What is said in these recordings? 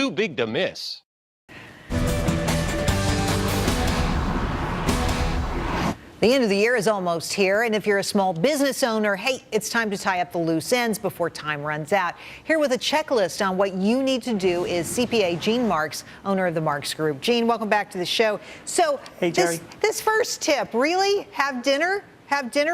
too big to miss. The end of the year is almost here, and if you're a small business owner, hey, it's time to tie up the loose ends before time runs out. Here with a checklist on what you need to do is CPA Gene Marks, owner of the Marks Group. Gene, welcome back to the show. So, hey, Jerry. This first tip, really? Have dinner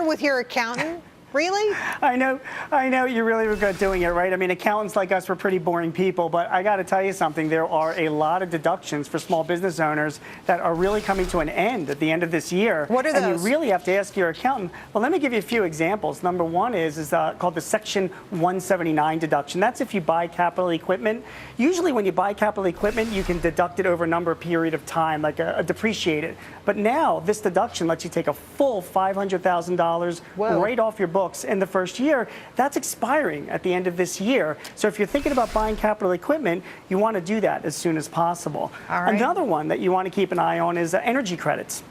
with your accountant? Really? I know you're really good doing it, right? I mean, accountants like us, we're pretty boring people, but I got to tell you something. There are a lot of deductions for small business owners that are really coming to an end at the end of this year. What are those? And you really have to ask your accountant. Well, let me give you a few examples. Number one is called the Section 179 deduction. That's if you buy capital equipment. Usually when you buy capital equipment, you can deduct it over a number period of time, like a depreciated. But now this deduction lets you take a full $500,000 right off your books in the first year. That's expiring at the end of this year. So if you're thinking about buying capital equipment, you want to do that as soon as possible. All right. Another one that you want to keep an eye on is energy credits.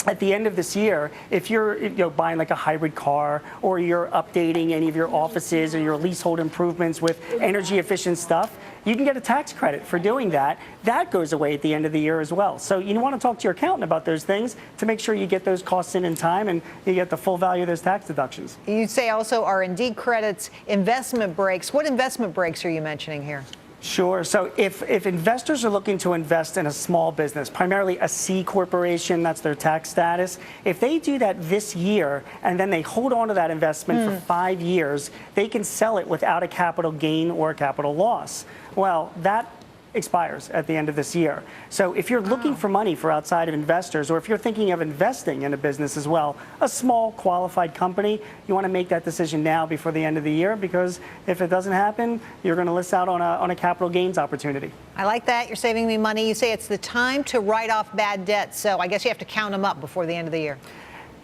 At the end of this year, if you're buying like a hybrid car, or you're updating any of your offices or your leasehold improvements with energy efficient stuff, you can get a tax credit for doing that. That goes away at the end of the year as well. So you want to talk to your accountant about those things to make sure you get those costs in time and you get the full value of those tax deductions. You say also R&D credits, investment breaks. What investment breaks are you mentioning here? Sure. So if investors are looking to invest in a small business, primarily a C corporation, that's their tax status, if they do that this year and then they hold on to that investment for 5 years, they can sell it without a capital gain or a capital loss. Well, that expires at the end of this year. So if you're looking for money for outside of investors, or if you're thinking of investing in a business as well, a small qualified company, you want to make that decision now before the end of the year, because if it doesn't happen, you're going to miss out on a capital gains opportunity. I like that. You're saving me money. You say it's the time to write off bad debt. So I guess you have to count them up before the end of the year.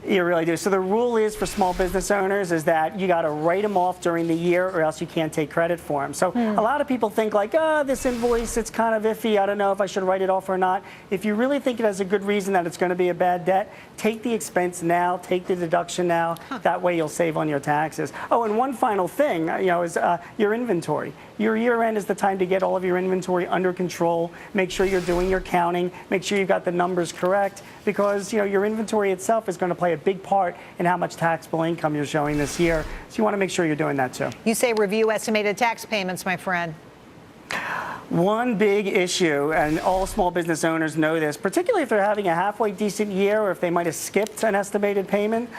You really do. So the rule is for small business owners is that you got to write them off during the year, or else you can't take credit for them. So a lot of people think like, this invoice, it's kind of iffy. I don't know if I should write it off or not. If you really think it has a good reason that it's going to be a bad debt, take the expense now, take the deduction now. That way you'll save on your taxes. Oh, and one final thing, is your inventory. Your year end is the time to get all of your inventory under control. Make sure you're doing your counting. Make sure you've got the numbers correct, because your inventory itself is going to play a big part in how much taxable income you're showing this year. So you want to make sure you're doing that too. You say review estimated tax payments, my friend. One big issue, and all small business owners know this, particularly if they're having a halfway decent year, or if they might have skipped an estimated payment,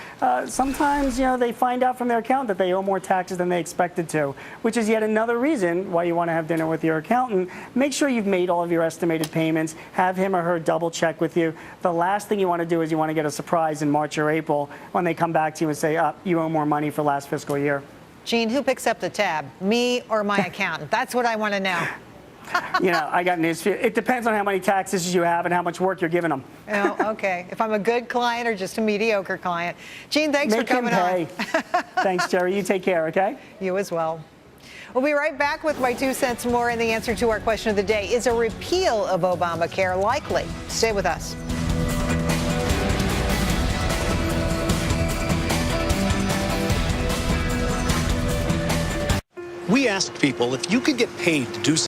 sometimes they find out from their accountant that they owe more taxes than they expected to, which is yet another reason why you want to have dinner with your accountant. Make sure you've made all of your estimated payments. Have him or her double check with you. The last thing you want to do is you want to get a surprise in March or April when they come back to you and say, you owe more money for last fiscal year. Gene, who picks up the tab, me or my accountant? That's what I want to know. I got news for you. It depends on how many taxes you have and how much work you're giving them. Oh, okay. If I'm a good client or just a mediocre client. Gene, thanks for coming on. Thanks, Jerry. You take care, okay? You as well. We'll be right back with my 2 cents more, and the answer to our question of the day: is a repeal of Obamacare likely? Stay with us. We asked people if you could get paid to do